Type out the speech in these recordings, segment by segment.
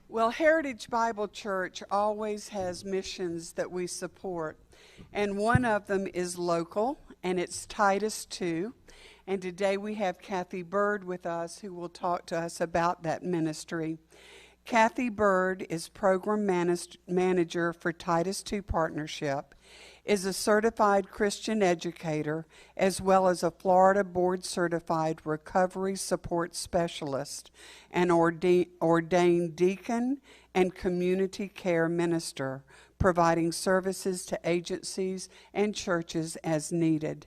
Well, Heritage Bible Church always has missions that we support, and one of them is local, and it's Titus 2. And today we have Kathy Bird with us who will talk to us about that ministry. Kathy Bird is program manager for Titus 2 Partnership, is a certified Christian educator, as well as a Florida Board Certified Recovery Support Specialist, an ordained deacon and community care minister, providing services to agencies and churches as needed.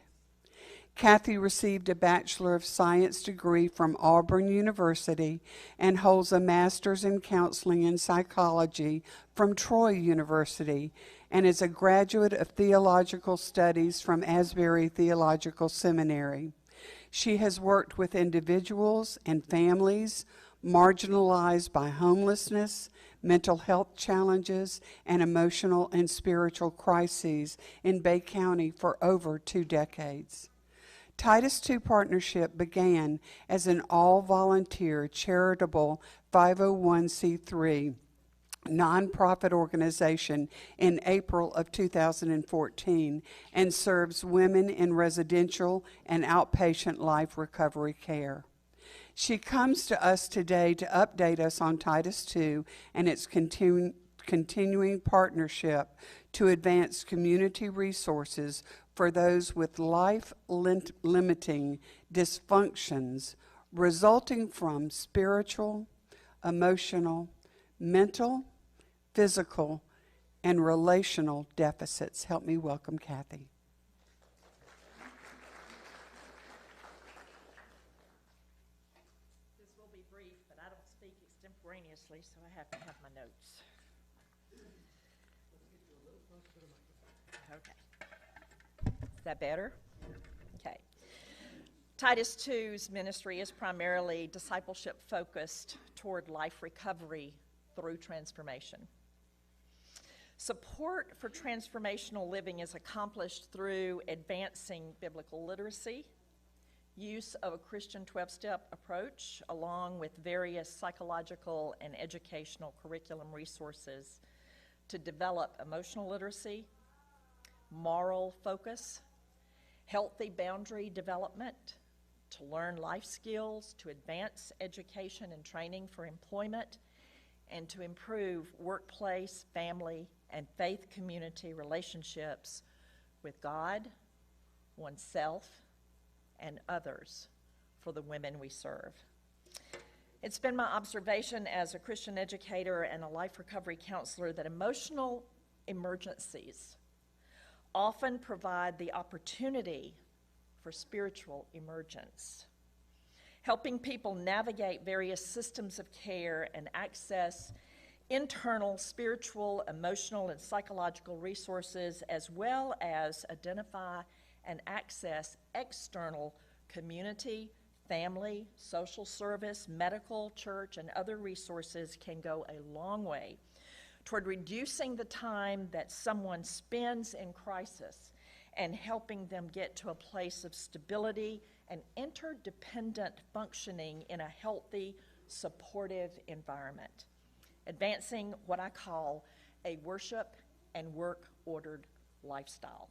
Kathy received a Bachelor of Science degree from Auburn University and holds a Master's in Counseling and Psychology from Troy University, and is a graduate of Theological Studies from Asbury Theological Seminary. She has worked with individuals and families marginalized by homelessness, mental health challenges, and emotional and spiritual crises in Bay County for over 2 decades. Titus 2 Partnership began as an all-volunteer charitable 501c3 nonprofit organization in April of 2014 and serves women in residential and outpatient life recovery care. She comes to us today to update us on Titus 2 and its continuing partnership to advance community resources for those with life-limiting dysfunctions resulting from spiritual, emotional, mental, physical, and relational deficits. Help me welcome Kathy. This will be brief, but I don't speak extemporaneously, so I have to have my notes. Okay. Is that better? Okay. Titus 2's ministry is primarily discipleship focused toward life recovery through transformation. Support for transformational living is accomplished through advancing biblical literacy, use of a Christian 12-step approach, along with various psychological and educational curriculum resources to develop emotional literacy, moral focus, healthy boundary development, to learn life skills, to advance education and training for employment, and to improve workplace, family, and faith community relationships with God, oneself, and others for the women we serve. It's been my observation as a Christian educator and a life recovery counselor that emotional emergencies often provide the opportunity for spiritual emergence, helping people navigate various systems of care and access internal spiritual, emotional, and psychological resources, as well as identify and access external community, family, social service, medical, church, and other resources can go a long way toward reducing the time that someone spends in crisis and helping them get to a place of stability and interdependent functioning in a healthy, supportive environment, advancing what I call a worship and work-ordered lifestyle.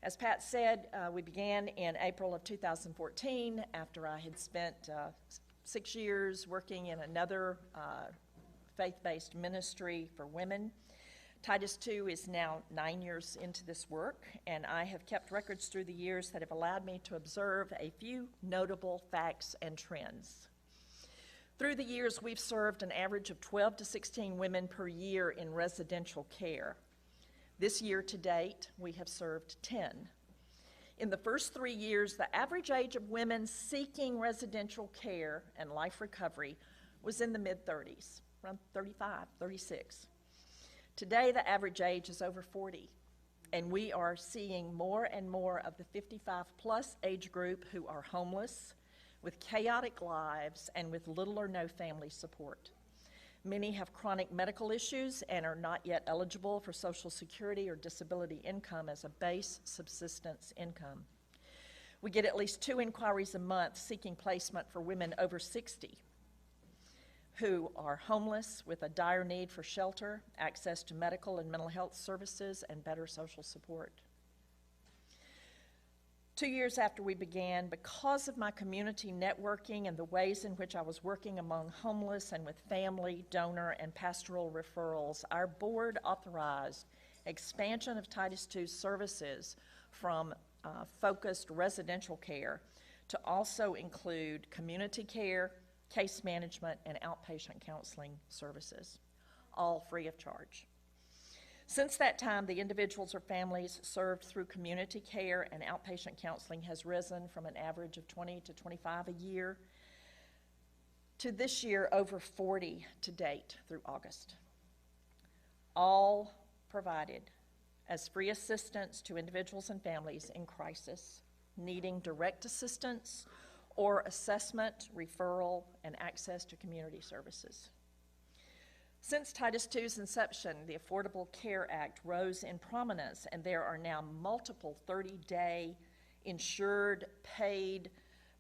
As Pat said, we began in April of 2014 after I had spent 6 years working in another faith-based ministry for women. Titus 2 is now 9 years into this work, and I have kept records through the years that have allowed me to observe a few notable facts and trends. Through the years, we've served an average of 12 to 16 women per year in residential care. This year to date, we have served 10. In the first 3 years, the average age of women seeking residential care and life recovery was in the mid-30s, around 35, 36. Today, the average age is over 40, and we are seeing more and more of the 55-plus age group who are homeless, with chaotic lives, and with little or no family support. Many have chronic medical issues and are not yet eligible for Social Security or disability income as a base subsistence income. We get at least 2 inquiries a month seeking placement for women over 60 who are homeless with a dire need for shelter, access to medical and mental health services, and better social support. 2 years after we began, because of my community networking and the ways in which I was working among homeless and with family, donor, and pastoral referrals, our board authorized expansion of Titus II services from focused residential care to also include community care, case management, and outpatient counseling services, all free of charge. Since that time, the individuals or families served through community care and outpatient counseling has risen from an average of 20 to 25 a year to this year over 40 to date through August. All provided as free assistance to individuals and families in crisis, needing direct assistance or assessment, referral, and access to community services. Since Titus II's inception, the Affordable Care Act rose in prominence, and there are now multiple 30-day insured, paid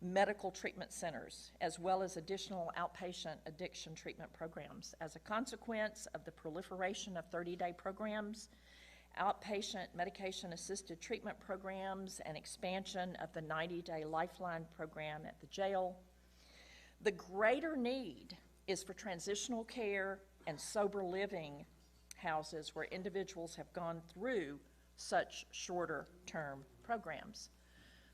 medical treatment centers, as well as additional outpatient addiction treatment programs. As a consequence of the proliferation of 30-day programs, outpatient medication-assisted treatment programs, and expansion of the 90-day Lifeline program at the jail, the greater need is for transitional care and sober living houses where individuals have gone through such shorter-term programs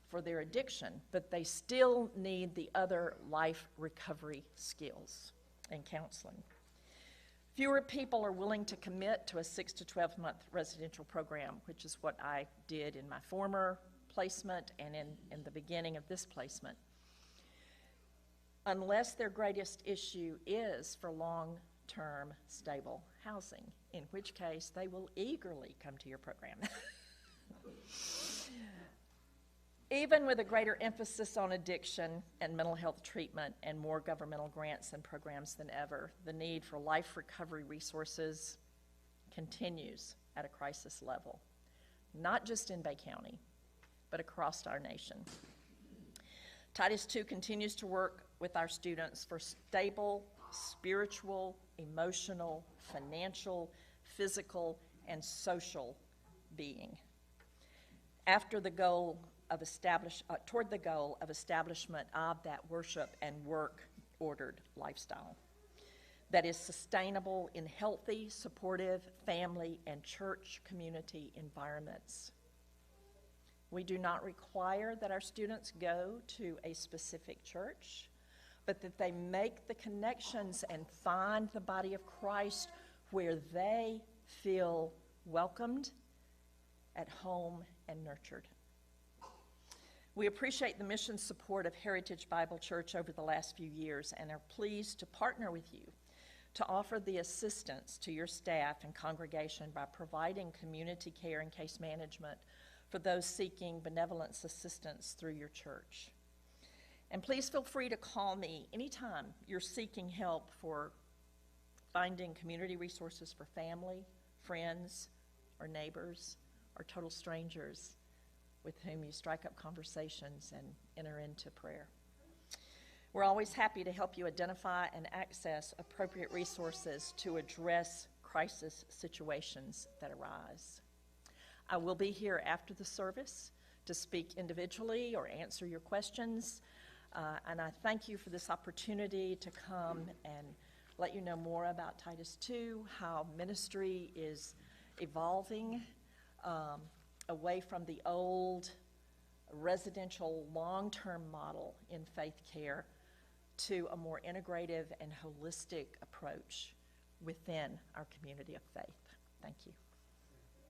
for their addiction, but they still need the other life recovery skills and counseling. Fewer people are willing to commit to a 6 to 12-month residential program, which is what I did in my former placement and in the beginning of this placement, unless their greatest issue is for long-term stable housing, in which case they will eagerly come to your program. Even with a greater emphasis on addiction and mental health treatment and more governmental grants and programs than ever, the need for life recovery resources continues at a crisis level, not just in Bay County, but across our nation. Titus II continues to work with our students for stable, spiritual, emotional, financial, physical, and social being toward the goal of establishment of that worship and work-ordered lifestyle that is sustainable in healthy, supportive family and church community environments. We do not require that our students go to a specific church, but that they make the connections and find the body of Christ where they feel welcomed, at home, and nurtured. We appreciate the mission support of Heritage Bible Church over the last few years and are pleased to partner with you to offer the assistance to your staff and congregation by providing community care and case management for those seeking benevolence assistance through your church. And please feel free to call me anytime you're seeking help for finding community resources for family, friends, or neighbors, or total strangers with whom you strike up conversations and enter into prayer. We're always happy to help you identify and access appropriate resources to address crisis situations that arise. I will be here after the service to speak individually or answer your questions, and I thank you for this opportunity to come and let you know more about Titus II, how ministry is evolving away from the old residential long-term model in faith care to a more integrative and holistic approach within our community of faith. Thank you.